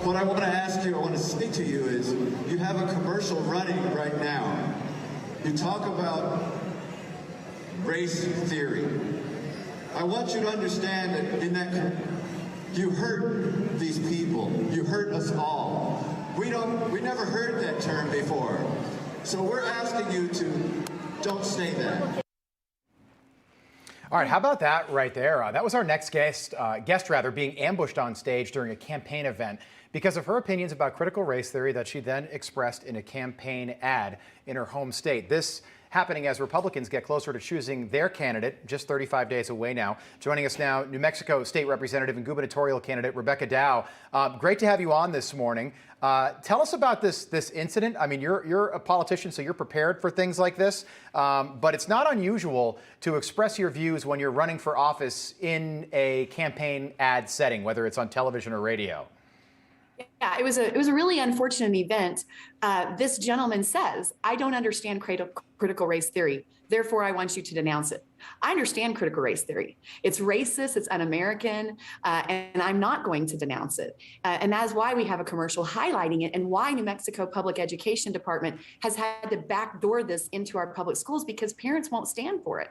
what I want to ask you, I want to say to you is, you have a commercial running right now. You talk about race theory. I want you to understand that in that, you hurt these people. You hurt us all. We never heard that term before. So we're asking you to don't say that. All right, how about that right there? That was our next guest being ambushed on stage during a campaign event because of her opinions about critical race theory that she then expressed in a campaign ad in her home state. This happening as Republicans get closer to choosing their candidate, just 35 days away now. Joining us now, New Mexico State Representative and Gubernatorial Candidate Rebecca Dow. Great to have you on this morning. Tell us about this incident. I mean, you're a politician, so you're prepared for things like this, but it's not unusual to express your views when you're running for office in a campaign ad setting, whether it's on television or radio. Yeah, it was a really unfortunate event. This gentleman says, I don't understand critical race theory, therefore I want you to denounce it. I understand critical race theory. It's racist, it's un-American, and I'm not going to denounce it. And that is why we have a commercial highlighting it and why New Mexico Public Education Department has had to backdoor this into our public schools because parents won't stand for it.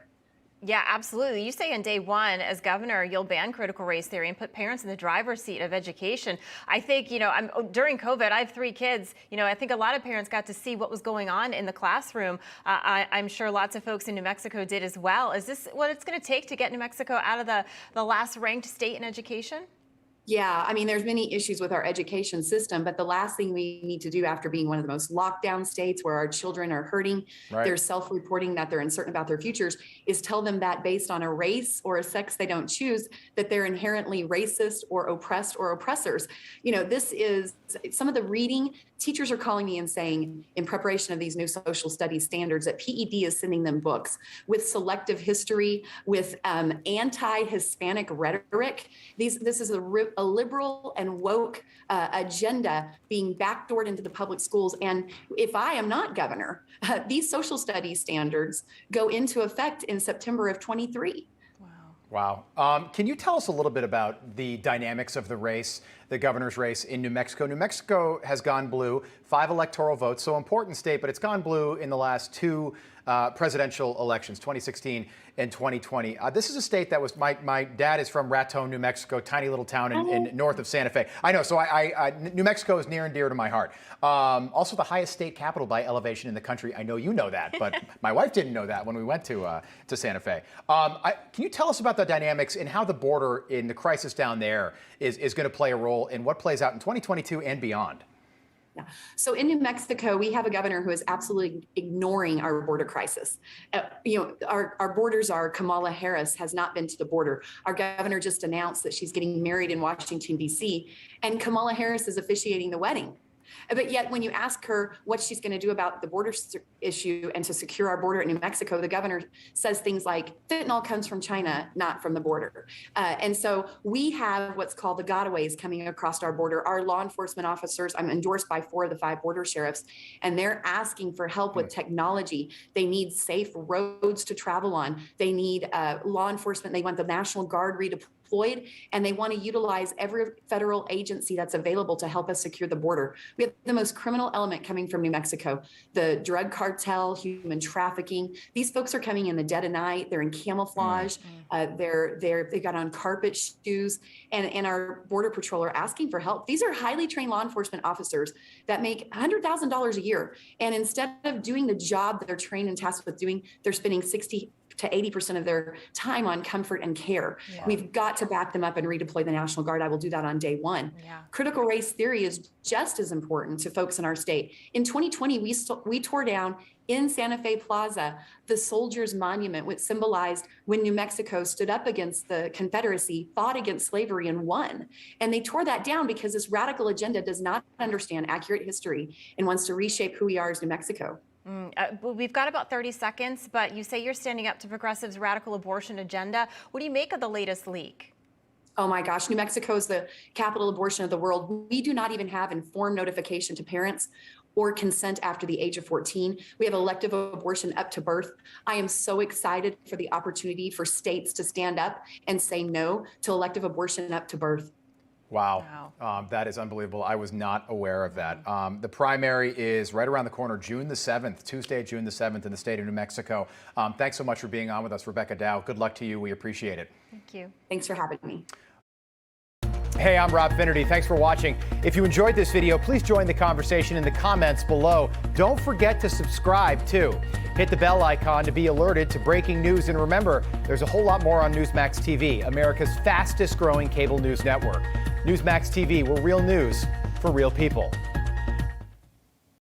Yeah, absolutely. You say on day one, as governor, you'll ban critical race theory and put parents in the driver's seat of education. I think, during COVID, I have 3 kids. I think a lot of parents got to see what was going on in the classroom. I'm sure lots of folks in New Mexico did as well. Is this what it's going to take to get New Mexico out of the last ranked state in education? Yeah, I mean, there's many issues with our education system, but the last thing we need to do after being one of the most lockdown states where our children are hurting, they're self-reporting that they're uncertain about their futures, is tell them that based on a race or a sex they don't choose, that they're inherently racist or oppressed or oppressors. This is some of the reading. Teachers are calling me and saying, in preparation of these new social studies standards, that PED is sending them books with selective history, with anti-Hispanic rhetoric. This is a liberal and woke agenda being backdoored into the public schools. And if I am not governor, these social studies standards go into effect in September of 23. Wow. Can you tell us a little bit about the dynamics of the race, the governor's race in New Mexico? New Mexico has gone blue, 5 electoral votes, so important state, but it's gone blue in the last 2 presidential elections, 2016 and 2020. This is a state that was, my dad is from Raton, New Mexico, tiny little town in north of Santa Fe. I know, so New Mexico is near and dear to my heart. Also the highest state capital by elevation in the country. I know you know that, but my wife didn't know that when we went to Santa Fe. Can you tell us about the dynamics and how the border in the crisis down there is going to play a role in what plays out in 2022 and beyond? Yeah. So in New Mexico, we have a governor who is absolutely ignoring our border crisis. Our borders are, Kamala Harris has not been to the border. Our governor just announced that she's getting married in Washington, D.C., and Kamala Harris is officiating the wedding. But yet when you ask her what she's going to do about the border issue and to secure our border in New Mexico, the governor says things like fentanyl comes from China, not from the border. And so we have what's called the gotaways coming across our border. Our law enforcement officers, I'm endorsed by 4 of the 5 border sheriffs, and they're asking for help with technology. They need safe roads to travel on. They need law enforcement. They want the National Guard redeployed, and they want to utilize every federal agency that's available to help us secure the border. We have the most criminal element coming from New Mexico, the drug cartel, human trafficking. These folks are coming in the dead of night. They're in camouflage. They've got on carpet shoes, and our border patrol are asking for help. These are highly trained law enforcement officers that make $100,000 a year. And instead of doing the job that they're trained and tasked with doing, they're spending 60 to 80% of their time on comfort and care. Yeah. We've got to back them up and redeploy the National Guard. I will do that on day 1. Yeah. Critical race theory is just as important to folks in our state. In 2020, we tore down in Santa Fe Plaza the Soldiers Monument, which symbolized when New Mexico stood up against the Confederacy, fought against slavery, and won. And they tore that down because this radical agenda does not understand accurate history and wants to reshape who we are as New Mexico. We've got about 30 seconds, but you say you're standing up to progressives' radical abortion agenda. What do you make of the latest leak? Oh my gosh, New Mexico is the capital abortion of the world. We do not even have informed notification to parents or consent after the age of 14. We have elective abortion up to birth. I am so excited for the opportunity for states to stand up and say no to elective abortion up to birth. Wow. That is unbelievable. I was not aware of that. The primary is right around the corner, June the 7th, Tuesday, June the 7th in the state of New Mexico. Thanks so much for being on with us, Rebecca Dow. Good luck to you. We appreciate it. Thank you. Thanks for having me. Hey, I'm Rob Finnerty. Thanks for watching. If you enjoyed this video, please join the conversation in the comments below. Don't forget to subscribe, too. Hit the bell icon to be alerted to breaking news. And remember, there's a whole lot more on Newsmax TV, America's fastest growing cable news network. Newsmax TV, where real news for real people.